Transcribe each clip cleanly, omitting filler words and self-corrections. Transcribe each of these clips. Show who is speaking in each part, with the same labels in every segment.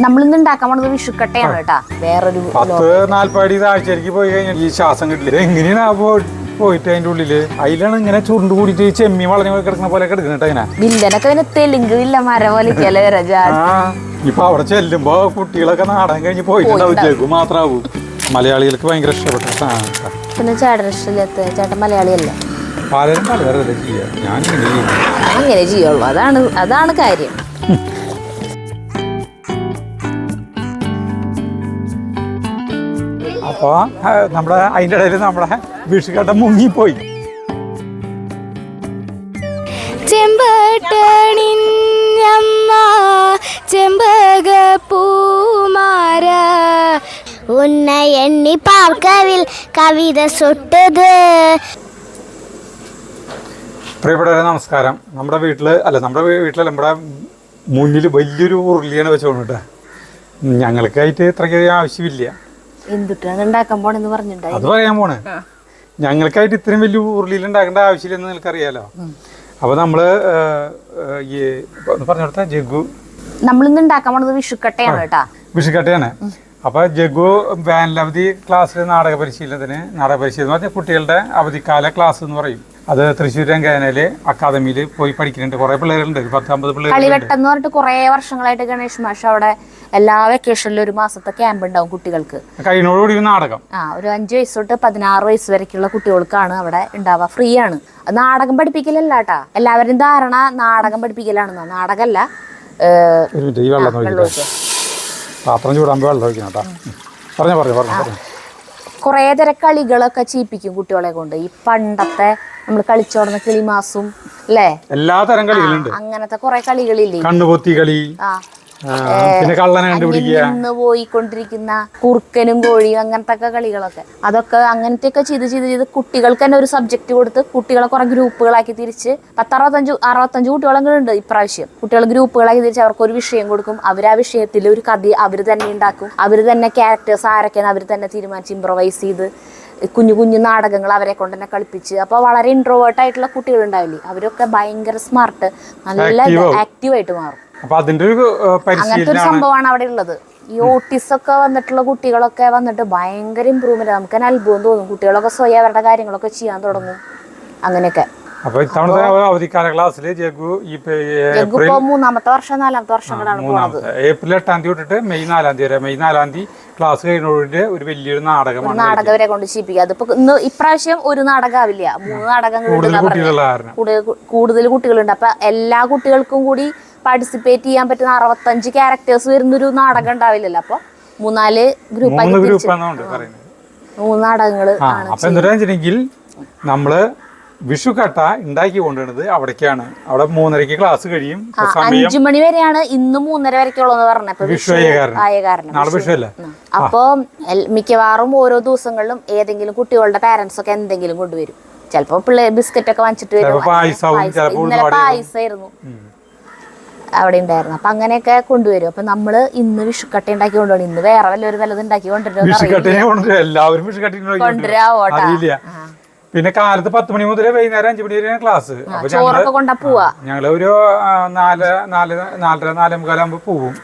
Speaker 1: നമ്മളിന്ന് ഉണ്ടാക്കാൻ പോണത് വിഷുക്കട്ടയാണ് കേട്ടാ. വേറൊരു
Speaker 2: 40 അടി താഴ്ചയിലേക്ക് പോയി കഴിഞ്ഞാൽ ഈ ശ്വാസം കിട്ടില്ല. എങ്ങനെയാണ് പോയിട്ട് അതിന്റെ ഉള്ളില് അതിലാണ് ഇങ്ങനെ ചുരുണ്ട് കൂടിയിട്ട് ചെമ്മീൻ വളഞ്ഞു കിടക്കുന്ന പോലെ കിടക്കുന്നുണ്ട്. അങ്ങനെ
Speaker 1: വില്ലനൊക്കെ പിന്നെ തെലുങ്ക് വില്ല മര പോലെ
Speaker 2: ഇപ്പൊ അവിടെ ചെല്ലുമ്പോ കുട്ടികളൊക്കെ നാടൻ കഴിഞ്ഞ് പോയിട്ടുണ്ടാവും. ജഗു മാത്രാവും. മലയാളികൾക്ക് ഭയങ്കര ഇഷ്ടപ്പെട്ട സാധനം.
Speaker 1: പിന്നെ ചേട്ടൻ ഇഷ്ടമില്ലാത്ത ചേട്ടൻ മലയാളിയല്ലേ?
Speaker 2: പലരും പലതരത്തില് ചെയ്യാം. ഞാൻ
Speaker 1: അങ്ങനെ ചെയ്യുള്ളൂ. അതാണ് കാര്യം.
Speaker 2: അപ്പൊ അതിന്റെ ഇടയിൽ നമ്മുടെ വിഷുക്കട്ട മുങ്ങിപ്പോയി.
Speaker 3: உன்னை எண்ணி பார்க்கவில் கவிதை சொட்டது.
Speaker 2: പ്രിയപ്പെട്ടവരെ നമസ്കാരം. നമ്മുടെ വീട്ടിലല്ല നമ്മുടെ മുന്നിൽ വലിയൊരു ഉരുളിയാണ് വെച്ചോണ്ടിട്ട്. ഞങ്ങൾക്കായിട്ട് ഇത്രയ്ക്ക് ആവശ്യമില്ല. അത് പറയാൻ പോണേ. ഞങ്ങൾക്കായിട്ട് ഇത്രയും വലിയ ഉരുളിയിൽ ഉണ്ടാക്കേണ്ട ആവശ്യമില്ലെന്ന് നിങ്ങൾക്കറിയാലോ. അപ്പൊ നമ്മള് ഈ പറഞ്ഞെടുത്ത ജഗു
Speaker 1: നമ്മളിന്ന് ഉണ്ടാക്കാൻ പോണത് വിഷുക്കട്ടയാണ്.
Speaker 2: അപ്പൊ ജഗു വേനലവധി ക്ലാസ്സിൽ നാടക പരിശീലനം പറഞ്ഞാൽ കുട്ടികളുടെ അവധിക്കാല ക്ലാസ് എന്ന് പറയും. അത് തൃശ്ശൂർ രംഗാനയില് അക്കാദമിയിൽ പോയി പഠിക്കുന്നുണ്ട്. കുറെ പിള്ളേരുണ്ട്, 10-50 പിള്ളേർ.
Speaker 1: കളിവെട്ടെന്ന് പറഞ്ഞിട്ട് കുറെ വർഷങ്ങളായിട്ട് ഗണേഷ് മാഷ് അവിടെ എല്ലാ വെക്കേഷനിലും ഒരു മാസത്തെ ക്യാമ്പ് ഉണ്ടാവും കുട്ടികൾക്ക്.
Speaker 2: കഴിഞ്ഞോടുകൂടി നാടകം
Speaker 1: ഒരു 5 വയസ്സ് തൊട്ട് 16 വയസ്സ് വരെക്കുള്ള കുട്ടികൾക്കാണ് അവിടെ ഉണ്ടാവുക. ഫ്രീ ആണ്. നാടകം പഠിപ്പിക്കലല്ല കേട്ടാ. എല്ലാവരും ധാരണ നാടകം പഠിപ്പിക്കലാണെന്നോ. നാടകമല്ല.
Speaker 2: പാത്രം ചൂടാകുമ്പോൾ വെള്ളം ഒഴിക്കണം കേട്ടോ. പറഞ്ഞു.
Speaker 1: കുറേ തരം കളികളൊക്കെ ചെയ്യിപ്പിക്കും കുട്ടികളെ കൊണ്ട്. ഈ പണ്ടത്തെ നമ്മൾ കളിച്ചോടുന്ന കിളിമാസും അല്ലേ,
Speaker 2: എല്ലാ തരം കളികളുണ്ട്.
Speaker 1: അങ്ങനത്തെ കുറെ കളികളില്ലേ.
Speaker 2: കണ്ണുപൊത്തി കളി, പിന്നെ കള്ളനെ കണ്ടുപിടിക്കുക,
Speaker 1: പോയിക്കൊണ്ടിരിക്കുന്ന കുറുക്കനും കോഴിയും അങ്ങനത്തെ കളികളൊക്കെ. അതൊക്കെ അങ്ങനത്തെയൊക്കെ ചെയ്ത് കുട്ടികൾക്ക് തന്നെ ഒരു സബ്ജക്ട് കൊടുത്ത് കുട്ടികളെ കുറെ ഗ്രൂപ്പുകളാക്കി തിരിച്ച് 65 കുട്ടികളെങ്കിലും ഉണ്ട് ഇപ്രാവശ്യം. കുട്ടികൾ ഗ്രൂപ്പുകളാക്കി തിരിച്ച് അവർക്ക് ഒരു വിഷയം കൊടുക്കും. അവർ ആ വിഷയത്തിൽ ഒരു കഥ അവർ തന്നെ ഉണ്ടാക്കും. അവർ തന്നെ ക്യാരക്ടേഴ്സ് ആരൊക്കെയാണ് അവർ തന്നെ തീരുമാനിച്ച് ഇംപ്രവൈസ് ചെയ്ത് കുഞ്ഞു നാടകങ്ങൾ അവരെ കൊണ്ട് തന്നെ കളിപ്പിച്ച്. അപ്പോൾ വളരെ ഇൻട്രോവേർട്ട് ആയിട്ടുള്ള കുട്ടികൾ ഉണ്ടാവില്ലേ, അവരൊക്കെ ഭയങ്കര സ്മാർട്ട്, നല്ല ആക്റ്റീവായിട്ട് മാറും. അങ്ങനത്തെ ഒരു സംഭവമാണ് അവിടെ ഉള്ളത്. ഈ ഓട്ടിസം ഒക്കെ വന്നിട്ടുള്ള കുട്ടികളൊക്കെ വന്നിട്ട് ഭയങ്കര ഇമ്പ്രൂവ്മെന്റ്. നമുക്ക് തന്നെ അത്ഭുതം തോന്നും. കുട്ടികളൊക്കെ സ്വയം അവരുടെ കാര്യങ്ങളൊക്കെ ചെയ്യാൻ തുടങ്ങും. അങ്ങനെയൊക്കെ.
Speaker 2: അവധിക്കാല ക്ലാസ്സിൽ ജഗു
Speaker 1: ഇപ്പൊ 3-ാമത്തെ വർഷം 4-ാമത്തെ വർഷങ്ങളാണ് പോകുന്നത്.
Speaker 2: ഏപ്രിൽ 8-ാം തീയതി തൊട്ടിട്ട് മെയ് 4-ാം തീയതി വരെ. മെയ് 4-ാം തീയതി ക്ലാസ് കഴിഞ്ഞോടെ ഒരു വലിയൊരു നാടകം
Speaker 1: വരെ കൊണ്ട് ചെയ്യിപ്പിക്കുക. അതിപ്പോ ഇപ്രാവശ്യം ഒരു നാടകമാവില്ല, 3 നാടകങ്ങൾ കൂടുതൽ കുട്ടികളുണ്ട്. അപ്പൊ എല്ലാ കുട്ടികൾക്കും കൂടി പാർട്ടിസിപ്പേറ്റ് ചെയ്യാൻ പറ്റുന്ന 65 ക്യാരക്ടേഴ്സ് വരുന്നൊരു നാടകം ഉണ്ടാവില്ലല്ലോ. അപ്പൊ 3-4 ഗ്രൂപ്പായി 3 നാടകങ്ങള്
Speaker 2: നമ്മള് വിഷുക്കട്ട ഉണ്ടാക്കി കൊണ്ടുവരുന്നത് അവിടേക്കാണ്. അവിടെ 3:30 ക്ലാസ് കഴിയും.
Speaker 1: 5 മണി വരെയാണ്. ഇന്ന് 3:30 വരെക്കുള്ളൂ പറഞ്ഞപ്പോ
Speaker 2: വിഷുവല്ലേ.
Speaker 1: അപ്പൊ മിക്കവാറും ഓരോ ദിവസങ്ങളിലും ഏതെങ്കിലും കുട്ടികളുടെ പാരന്റ്സ് ഒക്കെ എന്തെങ്കിലും കൊണ്ടുവരും. ചിലപ്പോ പിള്ളേർ ബിസ്ക്കറ്റ് ഒക്കെ വാങ്ങിച്ചിട്ട് വരും. ഇന്നലെ പായസമായിരുന്നു അവിടെ ഉണ്ടായിരുന്നു. അപ്പൊ അങ്ങനെയൊക്കെ കൊണ്ടുവരും. അപ്പൊ നമ്മള് ഇന്ന് വിഷുക്കട്ട ഉണ്ടാക്കി കൊണ്ടുപോകണം. ഇന്ന് വേറെ വല്ലതും ഉണ്ടാക്കി കൊണ്ടുവരാ.
Speaker 2: പിന്നെ കാലത്ത് 10 മണി മുതൽ വൈകുന്നേരം 5 മണി വരെയാണ് ക്ലാസ്. ഞങ്ങള് ഒരു 4:45 പോവും.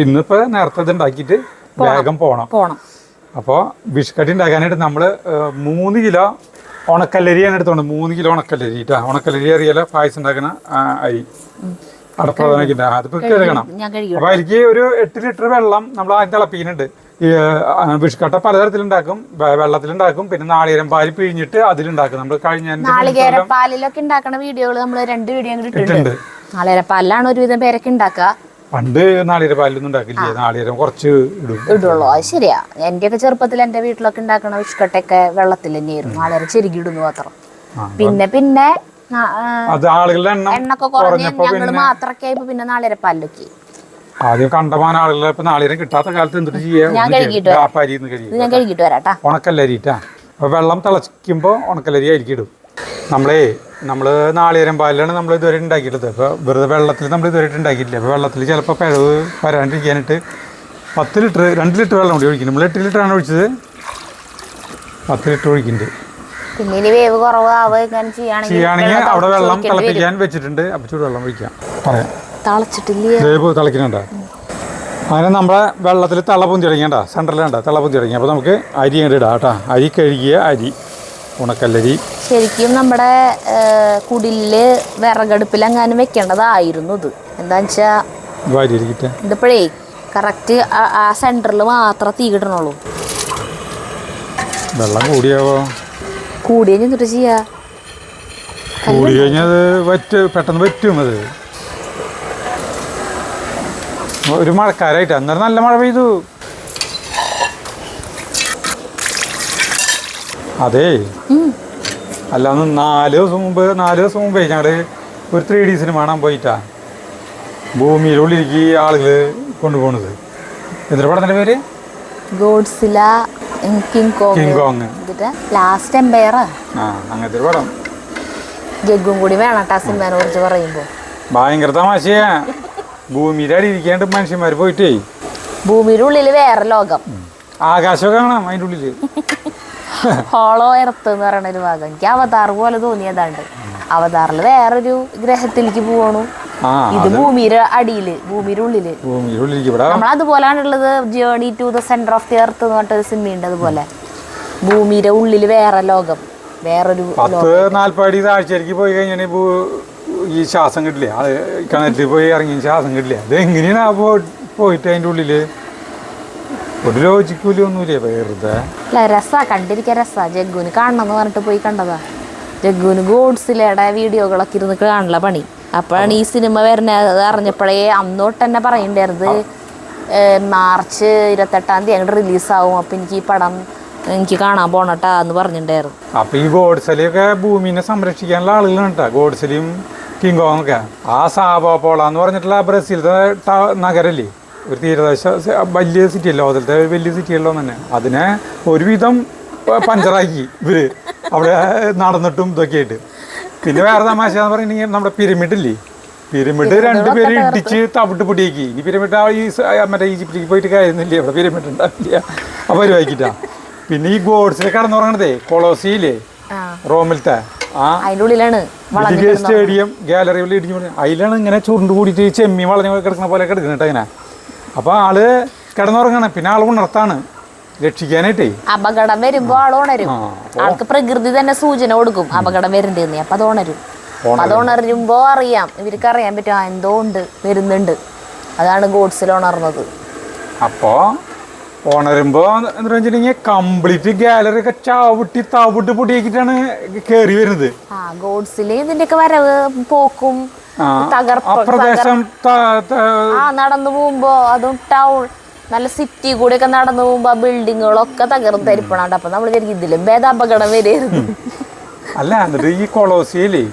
Speaker 2: ഇന്നിപ്പോ നേരത്തെ ഇത് ഉണ്ടാക്കിയിട്ട് വേഗം പോണം. അപ്പൊ വിഷുക്കട്ടി ഉണ്ടാക്കാനായിട്ട് നമ്മള് 3 കിലോ ഉണക്കല്ലരിയാണ് എടുത്തോണ്ട്. 3 കിലോ ഉണക്കല്ലരി. ഉണക്കല്ലരി അറിയാലോ, പായസം ഉണ്ടാക്കുന്ന അരി അടപ്രധാനക്കില്ല. അതിപ്പോ കഴുകണം. അപ്പൊ അതിലേക്ക് ഒരു 8 ലിറ്റർ വെള്ളം നമ്മൾ ആദ്യം തിളപ്പിക്കുന്നുണ്ട്. ഈ വിഷുക്കട്ട പലതരത്തിലുണ്ടാക്കും. വെള്ളത്തിലുണ്ടാക്കും, പിന്നെ നാളികേരം പാല് പിഴിഞ്ഞിട്ട് അതിലുണ്ടാക്കും. നമ്മൾ കഴിഞ്ഞ
Speaker 1: നാളികേരപ്പാലിലൊക്കെ ഉണ്ടാക്കുന്ന വീഡിയോകൾ നമ്മൾ 2 വീഡിയോ ഇട്ടിട്ടുണ്ട്. നാളികേരപ്പാലിലാണ് ഒരുവിധം പേരൊക്കെ ഉണ്ടാക്കുക.
Speaker 2: പണ്ട് നാളികേരപ്പാലൊന്നും ഉണ്ടാക്കില്ല, നാളികേരം കുറച്ച്
Speaker 1: ഇടുള്ളൂ. അത് ശരിയാ. എന്റെയൊക്കെ ചെറുപ്പത്തിൽ എന്റെ വീട്ടിലൊക്കെ ഉണ്ടാക്കുന്ന വിഷുക്കട്ടയൊക്കെ വെള്ളത്തിൽ തന്നെയായിരുന്നു. നാളികേരം ചെരുകിടുന്നു മാത്രം. പിന്നെ
Speaker 2: അത് ആളുകളുടെ
Speaker 1: എണ്ണൊക്കെ കുറഞ്ഞ് ഞങ്ങള് മാത്രമൊക്കെ ആയപ്പോ പിന്നെ നാളികേരപ്പാലിലൊക്കെ
Speaker 2: ആദ്യം കണ്ടമാന ആളുകൾ ഇപ്പൊ നാളികേരം കിട്ടാത്ത കാലത്ത് എന്തിട്ട്
Speaker 1: കഴുകിട്ട് വരാട്ടാ.
Speaker 2: ഉണക്കല്ലരിട്ടാ. അപ്പൊ വെള്ളം തിളയ്ക്കുമ്പോ ഉണക്കല്ലരി അരിക്കി ഇടും. നമ്മള് നാളികേരം പാലിലാണ് നമ്മൾ ഇതുവരെ ഉണ്ടാക്കിയിട്ടത്. അപ്പൊ വെറുതെ വെള്ളത്തിൽ നമ്മൾ ഇതുവരെ ഉണ്ടാക്കിയിട്ടില്ല. അപ്പൊ വെള്ളത്തിൽ ചിലപ്പോൾ പിഴവ് വരാണ്ടിരിക്കാനായിട്ട് 2 ലിറ്റർ വെള്ളം കൂടി ഒഴിക്കും. നമ്മൾ 8 ലിറ്ററാണ് ഒഴിച്ചത്. 10 ലിറ്റർ ഒഴിക്കുന്നുണ്ട്. ചെയ്യുകയാണെങ്കിൽ അവിടെ വെള്ളം തിളപ്പിക്കാൻ വെച്ചിട്ടുണ്ട്. അപ്പൊ ചൂടുവെള്ളം ഒഴിക്കാം. പറയാം തിളക്കുന്നുണ്ടോ? അങ്ങനെ നമ്മളെ വെള്ളത്തിൽ തളപ്പൊന്തി തുടങ്ങിയണ്ട സെൻറ്ററിലുണ്ട തളപ്പൊന്തി തുടങ്ങി. അപ്പോൾ നമുക്ക് അരി അങ്ങോട്ട് ഇടാം കേട്ടോ. അരി കഴുകിയ അരി, ഉണക്കല്ലരി.
Speaker 1: ശരിക്കും നമ്മുടെ കുടില് വിറകടുപ്പിലെങ്ങാനും വെക്കേണ്ടതായിരുന്നു. ഇത് എന്താന്ന് വെച്ചാൽ
Speaker 2: വാരിയിരിക്കട്ടെ.
Speaker 1: ഇതിപ്പോഴേ കറക്റ്റ് ആ സെൻറ്ററിൽ മാത്രം തീ കിട്ടണുള്ളൂ.
Speaker 2: വെള്ളം കൂടിയാവോ?
Speaker 1: കൂടിയ എന്നിട്ട് ചെയ്യാ?
Speaker 2: കൂടി കഴിഞ്ഞാൽ പെട്ടെന്ന് പറ്റും. അത് ഒരു മഴക്കാരായിട്ട് അന്നേരം നല്ല മഴ പെയ്തു. അതേ അല്ല, ഒന്ന് 4 ദിവസം മുമ്പേ ഞങ്ങള് ഒരു 3D സിനിമ കാണാൻ പോയിട്ടാ ഭൂമിയിലുള്ളിലേക്ക് ആളുകൾ കൊണ്ടുപോണത്. എന്തൊരു പടത്തിന്റെ പേര്?
Speaker 1: Godzilla, King Kong, last empire.
Speaker 2: അങ്ങനത്തെ ഒരു പടം.
Speaker 1: ജഗ്ഗും കൂടി വേണട്ടാ സിനിമയെ കുറിച്ച് പറയുമ്പോ.
Speaker 2: ഭയങ്കര തമാശയാ. ഭൂമിയുടെ അടിയിരിക്കാണ്ട് മനുഷ്യന്മാർ പോയിട്ടേ
Speaker 1: ഭൂമിയുടെ ഉള്ളില് വേറെ ലോകം,
Speaker 2: ആകാശമൊക്കെ കാണാം അതിൻ്റെ ഉള്ളില്.
Speaker 1: ഹോളോ എർത്ത് എന്ന് പറയുന്ന ഒരു ഭാഗം. എനിക്ക് അവതാർ പോലെ തോന്നിയതാണ്ട്. അവതാറിൽ വേറൊരു ഗ്രഹത്തിലേക്ക് പോവണു. ഇത് ഭൂമിയുടെ അടിയില്, ഭൂമിയുടെ ഉള്ളില്. നമ്മൾ അതുപോലാണുള്ളത്. Journey to the centre of the earth എന്ന് പറഞ്ഞിട്ടൊരു സിനിമയുണ്ട്. അതുപോലെ ഭൂമിയുടെ ഉള്ളില് വേറെ ലോകം, വേറൊരു
Speaker 2: 40 അടി താഴ്ചയിലേക്ക് പോയി കഴിഞ്ഞാൽ ഈ ശ്വാസം കിട്ടില്ല. അത് കിണറ്റിൽ പോയി ഇറങ്ങി ശ്വാസം കിട്ടില്ല. അത് എങ്ങനെയാണ് പോയിട്ട് അതിൻ്റെ ഉള്ളില് ഒരു ലോജിക്കൂലും ഒന്നുമില്ലേ വെറുതെ.
Speaker 1: രസാ, കണ്ടിരിക്കാൻ രസാ. ജഗ്ഗുന് കാണണം എന്ന് പറഞ്ഞിട്ട് പോയി കണ്ടതാ. ജഗ്ഗുന് ഗോഡ്സിലയുടെ വീഡിയോകളൊക്കെ ഇരുന്ന് കാണുള്ള പണി. അപ്പോഴാണ് ഈ സിനിമ വരുന്നത് അറിഞ്ഞപ്പോഴേ അന്നോട്ട് തന്നെ പറയണ്ടായിരുന്നത് മാർച്ച് 28 അങ്ങോട്ട് റിലീസാവും. അപ്പം എനിക്ക് ഈ പടം എനിക്ക് കാണാൻ പോണട്ടാ എന്ന് പറഞ്ഞിട്ടുണ്ടായിരുന്നു.
Speaker 2: അപ്പൊ ഈ ഗോഡ്സലിയൊക്കെ ഭൂമിനെ സംരക്ഷിക്കാനുള്ള ആളുകളാണ് കേട്ടോ. ഗോഡ്സലിയും കിങ് കോങ് ഒക്കെ. ആ സാവോപോള എന്ന് പറഞ്ഞിട്ടുള്ള ബ്രസീലത്തെ നഗരല്ലേ, ഒരു തീരദേശ വലിയ സിറ്റി അല്ലോ, അതിലത്തെ വലിയ സിറ്റി അല്ലോ തന്നെ. അതിനെ ഒരുവിധം പഞ്ചറാക്കി ഇവര് അവിടെ നടന്നിട്ടും ഇതൊക്കെ ആയിട്ട്. പിന്നെ വേറെ തമാശ എന്ന് പറയുകയാണെങ്കിൽ നമ്മുടെ പിരമിഡില്ലേ, പിരമിഡ് 2 പേര് ഇടിച്ച് തവിട്ട് പൊടിയാക്കി. ഇനി പിരമിഡ് ഈ മറ്റേ ഈജിപ്തിലേക്ക് പോയിട്ട് കാര്യമൊന്നുമില്ലേ, അവിടെ പിരമിഡ് ഉണ്ടാവില്ല. അപ്പോൾ പരിപാടിക്കിട്ടാ. പിന്നെ ഈ ഗോഡ്സിൽ കടന്നുറങ്ങണതേ കൊളോസിയില്ലേ, റോമിലത്തെ സ്റ്റേഡിയം ഗാലറികളിൽ ഇടിഞ്ഞു അതിലാണ് ഇങ്ങനെ ചുരുണ്ട് കൂടിയിട്ട് ചെമ്മി വളഞ്ഞു കിടക്കുന്ന പോലെ കിടക്കുന്നുണ്ട് അങ്ങനെ. അപ്പൊ ആള് കിടന്നുറങ്ങണം. പിന്നെ ആള് ഉണർത്താണ് രക്ഷിക്കാനായിട്ടേ.
Speaker 1: അപകടം വരുമ്പോ ആൾ ഉണരും. ആൾക്ക് പ്രകൃതി തന്നെ സൂചന കൊടുക്കും അപകടം വരുന്നുണ്ട്. അപ്പൊ അത് ഉണരുമ്പോ അറിയാം, ഇവർക്ക് അറിയാൻ പറ്റും എന്തോ ഉണ്ട് വരുന്നുണ്ട്. അതാണ് ഗോഡ്സിൽ ഉണർന്നത്.
Speaker 2: അപ്പോ ഉണരുമ്പോ എന്താ വെച്ചിട്ടുണ്ടെങ്കിൽ കംപ്ലീറ്റ് ഗാലറി ഒക്കെ ചവിട്ടി തവിട്ട് പൊടിയാക്കിട്ടാണ് കേറി വരുന്നത്.
Speaker 1: ഗോഡ്സില് ഇതിന്റെയൊക്കെ വരവ് പോക്കും നടന്നു പോകുമ്പോ അതും ടൗൺ നല്ല സിറ്റി കൂടെ ഒക്കെ നടന്നു പോകുമ്പോ ബിൽഡിങ്ങുകളൊക്കെ തകർന്ന് തരിപ്പണാണ്ട്. അപ്പൊ നമ്മൾ വിചാരിക്കും ഇതിലും ഭേദ അപകടം വരെയായിരുന്നു.
Speaker 2: അല്ല, എന്നിട്ട് ഈ കൊളോസിയല്ലേ,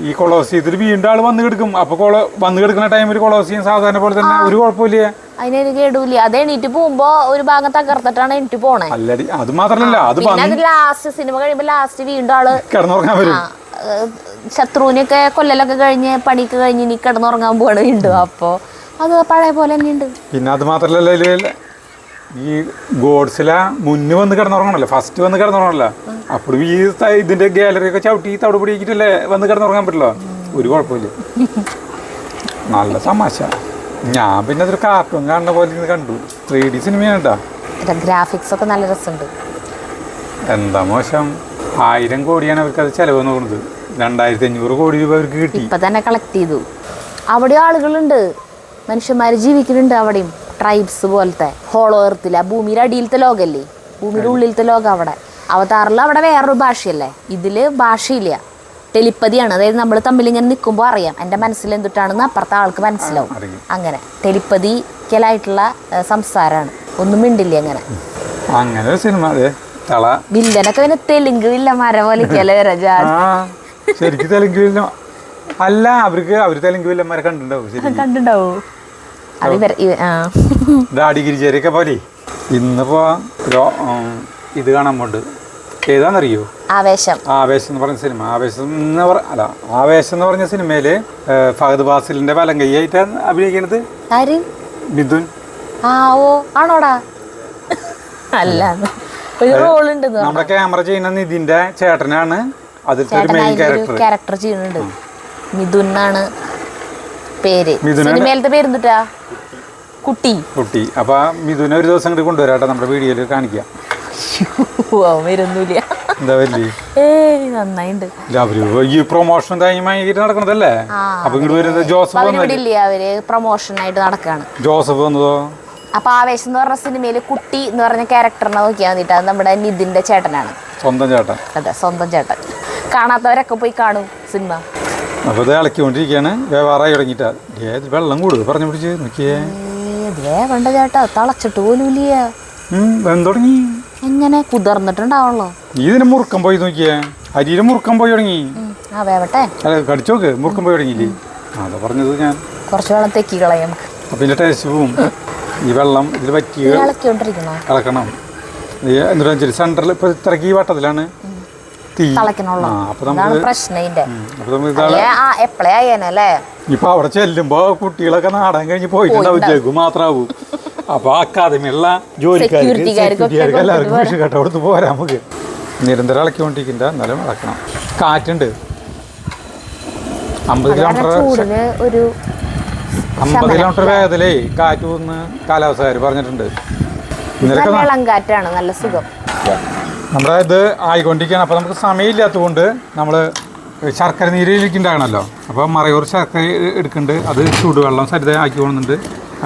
Speaker 2: ഈ കൊളോസിയത്തിൽ വീണ്ടും ആള് വന്ന് കിടക്കും. അപ്പൊ വന്ന് കിടക്കുന്ന ടൈമിൽ കൊളോസിയം സാധാരണ പോലെ തന്നെ ഒരു കുഴപ്പമില്ല,
Speaker 1: അതിനൊരു കേടൂല്ല. അത് എണീറ്റ് പോകുമ്പോ ഒരു ഭാഗം തകർത്തിട്ടാണ് എണീറ്റ് പോണേ.
Speaker 2: അല്ലടി, അത് മാത്രല്ല, അത്
Speaker 1: ലാസ്റ്റ് സിനിമ കഴിയുമ്പോ ലാസ്റ്റ് വീണ്ടും ആള്
Speaker 2: കിടന്നുറങ്ങാൻ വരും.
Speaker 1: ശത്രുവിനൊക്കെ കൊല്ലലൊക്കെ കഴിഞ്ഞ് പണിക്ക് കഴിഞ്ഞ് ഇനി കിടന്നുറങ്ങാൻ പോവാണ് ഉണ്ട്. അപ്പൊ അത് പഴയ പോലെ തന്നെ ഉണ്ട്.
Speaker 2: പിന്നെ അത് മാത്രല്ല, ഈ ഗോഡ്സില മുന്നേ വന്ന് കിടന്നുറങ്ങണല്ലോ, ഫസ്റ്റ് വന്ന് കിടന്നുറങ്ങണല്ലോ. അപ്പോഴും ഈ ഇതിന്റെ ഗാലറി ഒക്കെ ചവിട്ടി തവിട് പിടിക്കിട്ടല്ലേ വന്ന് കിടന്നുറങ്ങാൻ പറ്റില്ലോ, ഒരു കുഴപ്പമില്ല. നല്ല തമാശ. ഞാൻ പിന്നെ അതൊരു കാർട്ടൂൺ കാണുന്ന പോലെ കണ്ടു. 3D സിനിമയാണ് കേട്ടോ.
Speaker 1: ഗ്രാഫിക്സ് ഒക്കെ നല്ല രസമുണ്ട്.
Speaker 2: എന്താ മോശം, 1000 കോടിയാണ് അവർക്ക് അത് ചെലവ് നോക്കുന്നത്. 2500 കോടി രൂപ അവർക്ക് കിട്ടി.
Speaker 1: ഇപ്പൊ തന്നെ കളക്ട് ചെയ്തു. അവിടെ ആളുകളുണ്ട്, മനുഷ്യന്മാര് ജീവിക്കുന്നുണ്ട് അവിടെയും. ട്രൈബ്സ് പോലത്തെ ഹോളോ എർത്തില്ല, ഭൂമിയുടെ അടിയിലത്തെ ലോകല്ലേ, ഭൂമിയുടെ ഉള്ളിലത്തെ ലോകം. അവിടെ അവതാറിൽ അവിടെ വേറൊരു ഭാഷയല്ലേ, ഇതില് ഭാഷയില്ല, ടെലിപ്പതിയാണ്. അതായത് നമ്മൾ തമ്മിൽ ഇങ്ങനെ നിൽക്കുമ്പോൾ അറിയാം എൻ്റെ മനസ്സിൽ എന്തിട്ടാണെന്ന് അപ്പുറത്തെ ആൾക്ക് മനസ്സിലാവും. അങ്ങനെ ടെലിപ്പതിക്കലായിട്ടുള്ള സംസാരമാണ്, ഒന്നും മിണ്ടില്ല.
Speaker 2: അങ്ങനെ ഒരു സിനിമ.
Speaker 1: വില്ലനൊക്കെ പിന്നെ തെലുങ്ക് വില്ലന്മാരെ പോലെ
Speaker 2: ശരിക്കും തെലുങ്ക് വില്ല അല്ല, അവര് തെലുങ്ക് വില്ലന്മാരെ കണ്ടിട്ടുണ്ടാവും. ഡാഡിഗിരിചേരിയൊക്കെ പോലെ. ഇന്നിപ്പോ ഇത് കാണാൻ പോണ്ട്. ഏതാണെന്നറിയോ?
Speaker 1: ആവേശം
Speaker 2: എന്ന് പറഞ്ഞ സിനിമ. ആവേശം എന്ന് പറഞ്ഞ സിനിമയില് ഫഹദ് ഫാസിലിന്റെ വലം കൈയായിട്ടാണ് അഭിനയിക്കുന്നത്. മിഥുൻ.
Speaker 1: ആണോടാ? അല്ല,
Speaker 2: നമ്മുടെ ക്യാമറ ചെയ്യുന്ന നിതിന്റെ ചേട്ടനാണ് അതിലത്തെ ഒരു മെയിൻ
Speaker 1: ക്യാരക്ടർ ചെയ്യുന്നുണ്ട്. മിഥുൻ എന്നാണ് പേര്. സിനിമയിലത്തെ പേരെന്തിട്ടാ?
Speaker 2: കുട്ടി. അപ്പൊ മിഥുനെ ഒരു ദിവസം ഇങ്ങോട്ട് കൊണ്ടുവരാട്ടെ, നമ്മുടെ വീഡിയോയിൽ കാണിക്കാം.
Speaker 1: വരുന്നില്ല
Speaker 2: എന്താ വല്ലേ
Speaker 1: നന്നായിണ്ട്.
Speaker 2: ഈ പ്രൊമോഷൻ നടക്കണതല്ലേ. അപ്പൊ ഇങ്ങോട്ട് വരുന്നത് ജോസഫ്
Speaker 1: അവര് പ്രൊമോഷൻ ആയിട്ട് നടക്കാണ്.
Speaker 2: ജോസഫ് വന്നതോ?
Speaker 1: അപ്പൊ ആവേശം എന്ന് പറഞ്ഞ സിനിമയില് കുട്ടി എന്ന് പറഞ്ഞ ക്യാരക്ടറിനെ നോക്കിയാൽ മതിട്ട്. അത് നമ്മുടെ നിതിന്റെ ചേട്ടനാണ്.
Speaker 2: സ്വന്തം ചേട്ടൻ.
Speaker 1: അതെ, സ്വന്തം ചേട്ടൻ. കാണാത്തവരൊക്കെ പോയി കാണും സിനിമ.
Speaker 2: അപ്പൊ ഇത് ഇളക്കിക്കൊണ്ടിരിക്കുകയാണ്. വ്യവഹാരമായി തുടങ്ങിട്ടാ. വെള്ളം കൂടുതൽ പറഞ്ഞു പിടിച്ച് നോക്കിയേ.
Speaker 1: വേണ്ട ചേട്ടാ, തളച്ചിട്ട് പോലും ഇല്ല.
Speaker 2: തുടങ്ങി
Speaker 1: എങ്ങനെ കുതിർന്നിട്ടുണ്ടാവുള്ളോ.
Speaker 2: ഇതിന് മുറുക്കം പോയി നോക്കിയേ. അരിയില് മുറുക്കം പോയി തുടങ്ങി.
Speaker 1: വേവട്ടെ.
Speaker 2: അല്ല, കടിച്ചോക്ക്, മുറുക്കം പോയി തുടങ്ങിയില്ലേ. അതാ പറഞ്ഞത് ഞാൻ.
Speaker 1: കുറച്ച് വെള്ളം തെക്കി കളയാം.
Speaker 2: അപ്പൊ ഇതിന്റെ ടേസ്റ്റ് പോവും. ഈ വെള്ളം ഇതിൽ പറ്റി ഇളക്കണം. എന്നിട്ട് സെന്ററിൽ ഇപ്പൊ ഇത്രക്ക് ഈ വട്ടത്തിലാണ് തീ. അപ്പൊ നമുക്ക് ഇപ്പൊ അവിടെ ചെല്ലുമ്പോ കുട്ടികളൊക്കെ നാടൻ കഴിഞ്ഞ് പോയിട്ടുണ്ടാവും. ജഗു മാത്രാവും. അപ്പൊ അക്കാദമിയുള്ള ജോലിക്കാർക്ക് എല്ലാവർക്കും വിഷുകട്ട കൊടുത്ത് പോരാ. നമുക്ക് നിരന്തരം ഇളക്കിക്കൊണ്ടിരിക്കണ്ട, എന്നാലും ഇളക്കണം. കാറ്റുണ്ട്. 50 കിലോമീറ്റർ വേഗത്തിലേ കാറ്റ് വന്ന് കാലാവസ്ഥക്കാർ പറഞ്ഞിട്ടുണ്ട്.
Speaker 1: കാറ്റാണ്, നല്ല സുഖം.
Speaker 2: നമ്മുടെ ഇത് ആയിക്കൊണ്ടിരിക്കുകയാണ്. അപ്പോൾ നമുക്ക് സമയമില്ലാത്തത് കൊണ്ട് നമ്മൾ ശർക്കര നീരിലിരിക്കുന്നുണ്ടാകണമല്ലോ. അപ്പോൾ മറയൂർ ശർക്കര എടുക്കുന്നുണ്ട്. അത് ചൂടുവെള്ളം സരിത ആക്കി പോകുന്നുണ്ട്.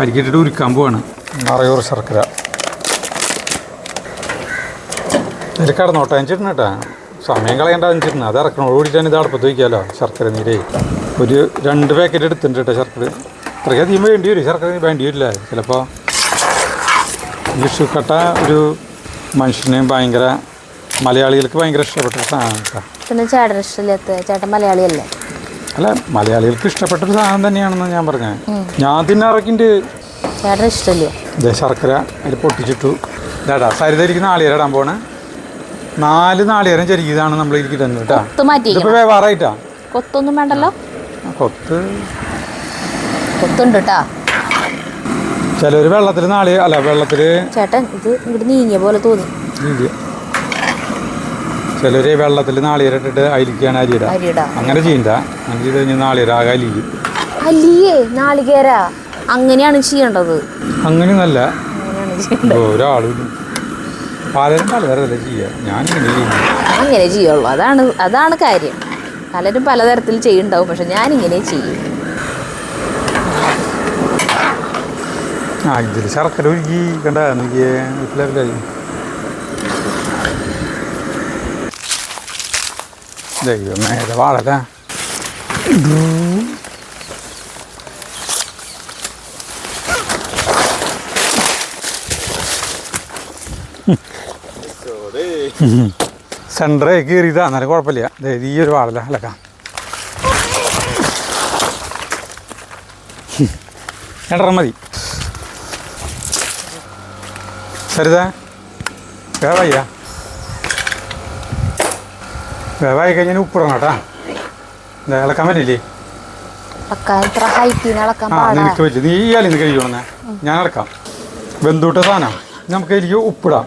Speaker 2: അരിക്കിട്ടിട്ട് ഉരുക്കാൻ പോവാണ്. മറയൂർ ശർക്കര ഇതിൽ കടന്നോട്ടെ അഞ്ചിട്ടുണ്ട് കേട്ടോ. സമയം കളയേണ്ട അഞ്ചിട്ടുണ്ട്. അത് ഇറക്കണോട് കൂടിയിട്ടാണ് ഇത് അടുപ്പത്ത് വയ്ക്കാമല്ലോ. ശർക്കര നീരേ ഒരു 2 പാക്കറ്റ് എടുത്തിട്ടുണ്ട് കേട്ടോ. ശർക്കര ഇത്രയ്ക്ക് അധികം വേണ്ടി വരും. ശർക്കര വേണ്ടി വരില്ല ചിലപ്പോൾ. വിഷുക്കട്ട ഒരു മനുഷ്യന് ഭയങ്കര, മലയാളികൾക്ക് ഭയങ്കര ഇഷ്ടപ്പെട്ടൊരു സാധനം കേട്ടോ.
Speaker 1: പിന്നെ ചേട്ടൻ ഇഷ്ടമില്ലാത്ത, ചേട്ടൻ മലയാളിയല്ലേ?
Speaker 2: അല്ല, മലയാളികൾക്ക് ഇഷ്ടപ്പെട്ടൊരു സാധനം തന്നെയാണെന്ന് ഞാൻ പറഞ്ഞത്. ഞാൻ തന്നെ ഇറക്കിണ്ട്.
Speaker 1: ചേട്ടൻ ഇഷ്ടമില്ല.
Speaker 2: ഇതേ ശർക്കര അതിൽ പൊട്ടിച്ചിട്ടു. ഇതാടാ സരിതരിക്ക് നാളികേരം ഇടാൻ പോണേ. 4 നാളികേരം ചെരിക്കിയതാണ് നമ്മൾ എനിക്ക് തന്നെ കേട്ടോ. ഇപ്പൊ വേവാറായിട്ടാ.
Speaker 1: കൊത്തൊന്നും വേണ്ടല്ലോ.
Speaker 2: കൊത്തുണ്ട്
Speaker 1: കേട്ടാ.
Speaker 2: ചിലര് വെള്ളത്തിൽ വെള്ളത്തില്
Speaker 1: ചേട്ടൻ ഇത് ഇങ്ങോട്ട് നീങ്ങിയ പോലെ തോന്നി.
Speaker 2: ചിലര് വെള്ളത്തിൽ നാളികേരം ഇട്ടിട്ട് അതിലേക്കാണ് അരിയിടാ. അങ്ങനെ ചെയ്യണ്ട. അങ്ങനെ ചെയ്ത് കഴിഞ്ഞാൽ നാളികേരം ആകെ അലിയും.
Speaker 1: അല്ലേ നാളികേര അങ്ങനെയാണ് ചെയ്യേണ്ടത്.
Speaker 2: അങ്ങനെയൊന്നല്ല, ഒരാളും പലരും പലതരത്തില ചെയ്യുക. ഞാനിങ്ങനെ ചെയ്യുന്നു.
Speaker 1: അങ്ങനെ ചെയ്യുള്ളൂ. അതാണ് കാര്യം. പലരും പലതരത്തിൽ ചെയ്യുന്നുണ്ടാവും. പക്ഷെ ഞാനിങ്ങനെ ചെയ്യും.
Speaker 2: ഇതിൽ ശർക്കര ഒരുക്കി കണ്ട ലെവലായി. ദൈവമേ, വാളല്ല. സെൻറ്ററേ കീറിയതാ, എന്നാലും കുഴപ്പമില്ല. ഈ ഒരു വാളല്ല അലക്കാം. രണ്ടെണ്ണം മതി. സരിതാ വേവായി കഴിഞ്ഞാൽ ഉപ്പിടണം കേട്ടാ. ഇളക്കാൻ പറ്റില്ലേ? എനിക്ക് പറ്റില്ല. നീ ഇയാളിന്ന് കഴിക്കണമെന്നേ. ഞാൻ ഇളക്കാം. വെന്തൂട്ട സാധനം നമുക്ക് അതിലേക്ക് ഉപ്പിടാം.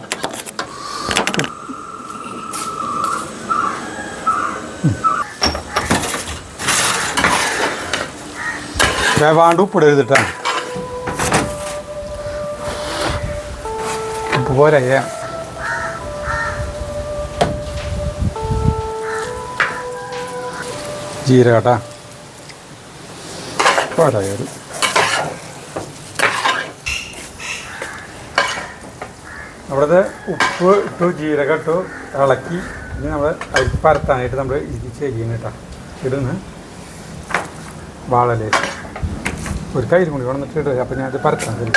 Speaker 2: വേവാണ്ട് ഉപ്പിടരുതിട്ടാ. ഉപ്പ് പോരാ. ജീരകട്ടാ പോരായത്. അവിടുത്തെ ഉപ്പ് ഇട്ടു, ജീരകം ഇട്ടു, ഇളക്കി. ഇനി നമ്മൾ അരി പരത്താനായിട്ട് നമ്മൾ ഇത് ചെയ്യുന്ന കേട്ടോ. ഇടുന്ന് വാളല് ഒരു കയ്യിൽ കൂടി കൊണ്ടിട്ട് ഇടുക. അപ്പം ഞാൻ അത് പരത്താൻ തരും.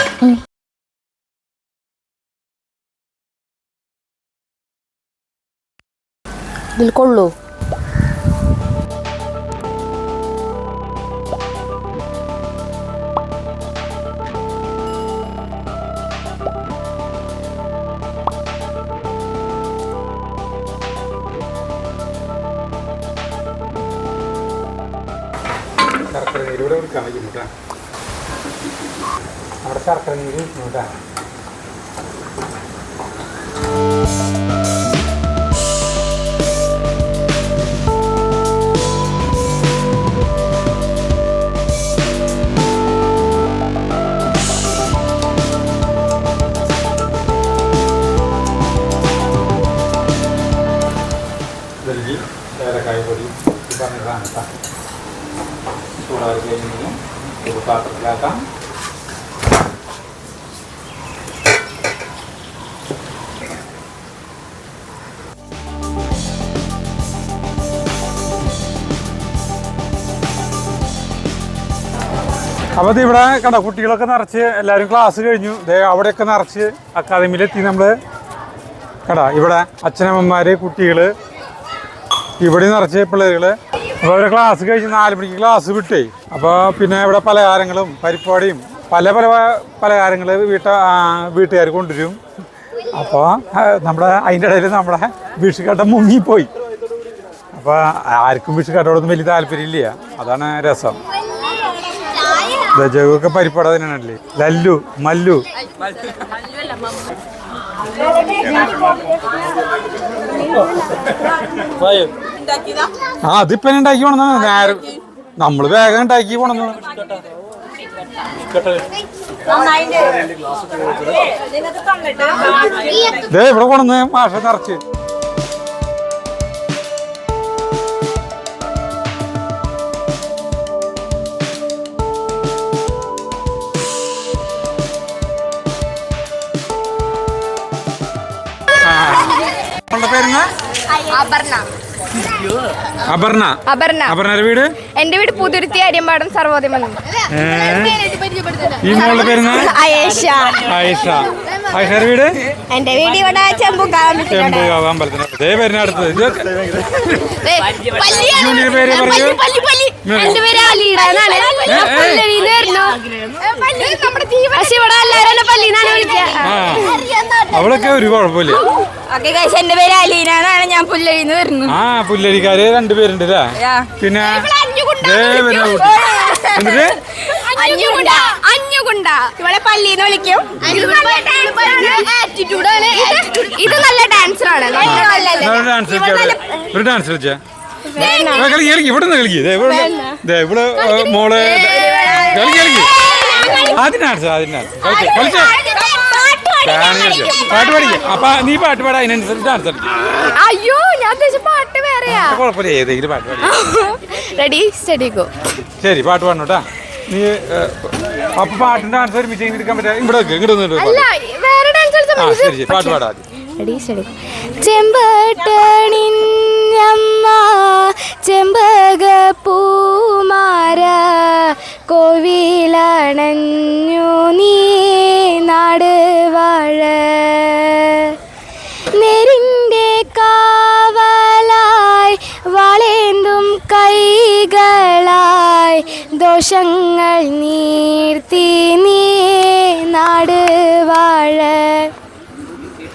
Speaker 1: ഇതിൽ കൊള്ളൂ.
Speaker 2: ശർക്കര നീരൂടെ കൊടുക്കാൻ വയ്ക്കുന്നു കേട്ടോ. അവിടെ ശർക്കര നീര് വെക്കുന്നു കേട്ടോ. കേട്ടോ. ചൂടാറി കഴിഞ്ഞ് ഒരു പാത്രത്തിലാക്കാം. അപ്പോൾ ഇത് ഇവിടെ കണ്ടോ കുട്ടികളൊക്കെ നിറച്ച് എല്ലാവരും ക്ലാസ് കഴിഞ്ഞു. അവിടെയൊക്കെ നിറച്ച് അക്കാദമിയിലെത്തി നമ്മൾ കടാ. ഇവിടെ അച്ഛനമ്മമാർ, കുട്ടികൾ, ഇവിടെ നിറച്ച് പിള്ളേരുകൾ. അപ്പോൾ അവരെ ക്ലാസ് കഴിഞ്ഞ് 4 മണിക്ക് ക്ലാസ് വിട്ടേ. അപ്പോൾ പിന്നെ ഇവിടെ പലഹാരങ്ങളും പരിപ്പാടിയും പല പല പലഹാരങ്ങൾ വീട്ടുകാർ കൊണ്ടുവരും. അപ്പോൾ നമ്മുടെ അതിൻ്റെ ഇടയിൽ നമ്മുടെ വിഷുക്കട്ട മുങ്ങിപ്പോയി. അപ്പോൾ ആർക്കും വിഷുക്കട്ടോടൊന്നും വലിയ താല്പര്യമില്ല. അതാണ് രസം. ജഗൊക്കെ പരിപ്പാട തന്നെയാണല്ലേ. ലല്ലു, മല്ലു. അതിപ്പോ ഉണ്ടാക്കി പോണെന്ന് നേരം നമ്മള് വേഗം ഉണ്ടാക്കി പോണെന്ന്. ഇവിടെ കൊണ്ടുവന്ന് മാഷ നിറച്ച്. അപർണ വീട്?
Speaker 4: എന്റെ വീട് പുതുരുത്തി അരിയമ്പാടം സർവോദയം.
Speaker 2: ഈ മോളുടെ പേരുന്ന ആയിഷയുടെ വീട്?
Speaker 4: എന്റെ വീട് ഇവിടെ
Speaker 2: ചെമ്പുകാവ് അമ്പലത്തിനടുത്ത്. പേരിന് അടുത്തത് പേര് പറയൂ. അവളൊക്കെ ഒരു കുഴപ്പമില്ല.
Speaker 4: എന്റെ പേര് അലീന എന്നാണ്. ഞാൻ പുല്ലരിന്ന് വരുന്നു.
Speaker 2: ആ പുല്ലരിക്കാര് 2 പേരുണ്ട് അല്ലേ? പിന്നെ
Speaker 4: ഇവിടെ പള്ളിന്ന് വിളിക്കും. ഇത് നല്ല ഡാൻസറാണ്.
Speaker 2: ഒരു ഡാൻസ് കളിച്ചാ ഇവിടെ നിന്ന് കളിക്കേ. ഇവിടെ മോള് കളിക്ക്. ആദ്യം ഡാൻസ് കളിച്ചോ. പാട്ട് പഠിക്കാം. അപ്പൊ നീ പാട്ട് പാടാ, അതിനനുസരിച്ച് ഡാൻസ് കളിക്കും.
Speaker 4: അയ്യോ ഞാൻ പാട്ട് വേറെയാ.
Speaker 2: കുഴപ്പമില്ല, ഏതെങ്കിലും പാട്ട് പാടി.
Speaker 4: Ready steady go.
Speaker 2: ശരി, പാട്ട് പാടണോട്ടാ. നീ അപ്പൊ പാട്ടും ഡാൻസ് ഒരുമിച്ച് എടുക്കാൻ പറ്റാ. ഇവിടെ ശരി, പാട്ട് പാടാ.
Speaker 4: ചെമ്പട്ടണിഞ്ഞമ്മ ചെമ്പക പൂമാര കോവിലണഞ്ഞു നീ നാട് വാഴ നെരിൻ്റെ കാവലായി വളേന്തും കൈകളായി ദോഷങ്ങൾ നീർത്തി നീ നാട് വാഴ.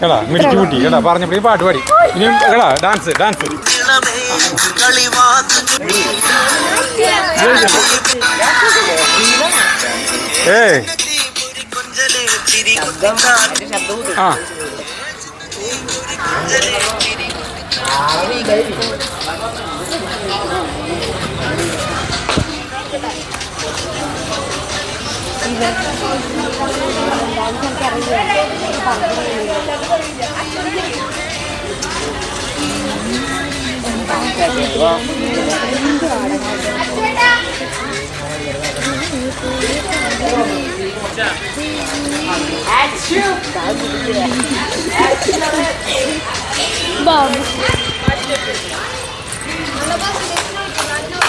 Speaker 2: എടാ മിടിച്ചു കൂട്ടി എടാ പറഞ്ഞപ്പോ പാട്ട് പാടി. ഇനിയും എടാ ഡാൻസ്.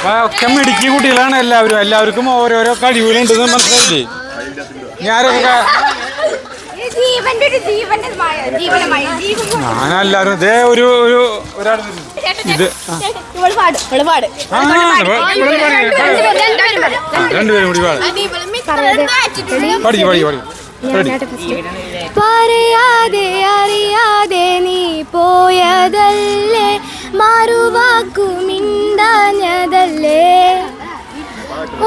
Speaker 2: ആ ഒക്കെ മിടുക്കി കുട്ടികളാണ് എല്ലാവരും. എല്ലാവർക്കും ഓരോരോ കഴിവുകളുണ്ടെന്ന് മനസ്സിലായില്ലേ? ഞാനെല്ലാരും ഇതേ ഒരാൾ ഇത് രണ്ടുപേരും കൂടി പാടി.
Speaker 4: പറയാതെ അറിയാതെ നീ പോയതല്ലേ, മാറുവാക്കു മിണ്ടാഞ്ഞതല്ലേ,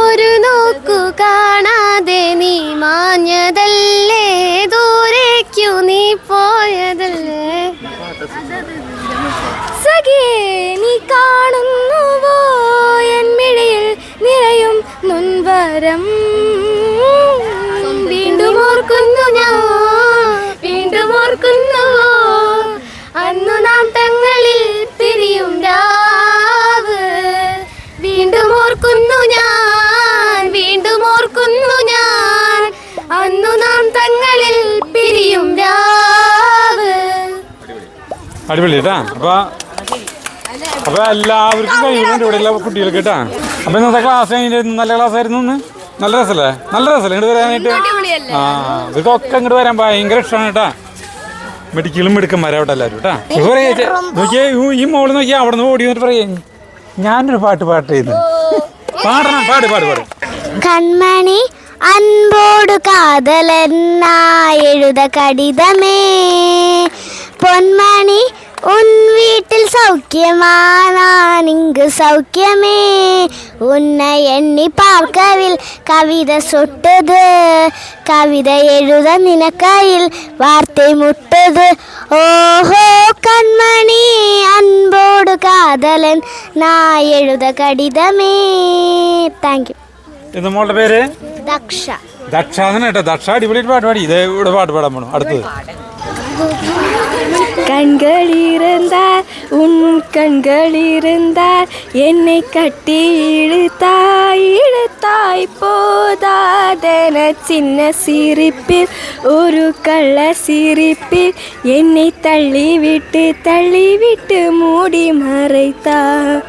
Speaker 4: ഒരു നോക്കു കാണാതെ നീ മാഞ്ഞതല്ലേ, ദൂരേക്കു നീ പോയതല്ലേ, സഖേ നീ കാണുന്നുവോ എൻ മിഴിയിൽ നിറയും നുൻവരം, വീണ്ടും ഓർക്കുന്നു ഞാൻ, വീണ്ടും ഓർക്കുന്നുവോ അന്നു നാം തങ്ങളിൽ പിരിയും രാവ്,
Speaker 2: അടിപൊളി കേട്ടാ. അപ്പൊ എല്ലാവർക്കും കഴിയുന്നുണ്ട് ഇവിടെയുള്ള കുട്ടികൾക്ക് കേട്ടാ. അപ്പൊ ഇന്നത്തെ ക്ലാസ് കഴിഞ്ഞിട്ട് നല്ല ക്ലാസ് ആയിരുന്നു ഇന്ന്. നല്ല രസമല്ലേ ഇങ്ങോട്ട് വരാനായിട്ട്. ആ ഇവർക്കൊക്കെ ഇങ്ങോട്ട് വരാൻ ഭയങ്കര ഇഷ്ടമാണ് കേട്ടാ. മെഡിക്കലും മിടുക്കന്മാരാവട്ടെ എല്ലാവരും കേട്ടാ. നോക്കിയേ ഈ മോള് നോക്കിയാ അവിടെ നിന്ന് ഓടി വന്നിട്ട് പറയേ ഞാനൊരു പാട്ട് ചെയ്യുന്നു. പാടണം പാട്.
Speaker 3: കൺമണി അൻപോട് കാതലനായി എഴുത കടിതമേ പൊന്മണി ഉൻ വീട്ടിൽ സൗഖ്യമാനാൻ ഇங்கு സൗഖ്യമേ ഉன்னை எண்ணி பார்க்கவில் கவிதை சொட்டது கவிதை எழுத நினைக்கையில் வார்த்தை முட்டது ஓஹோ கண்மணி அன்போடு காதலன் நான் எழுத கடிதமே. Thank you.
Speaker 2: എന്താ മോളുടെ പേര്?
Speaker 3: ദക്ഷ.
Speaker 2: ദക്ഷ കേട്ടോ. ദക്ഷ അടിപൊളിയായിട്ട് പാട്ട് പാടി. ഇത് ഇവിടെ പാട്ട് പാടാൻ പോകണം. അടുത്തത്
Speaker 5: கண்கள் இருந்தார் உன் கண்கள் இருந்தார் என்னை கட்டி இழுத்தாய் போதாதென சின்ன சிரிப்பில் ஒரு கள்ள சிரிப்பில் என்னை தள்ளிவிட்டு மூடி மறைத்தார்.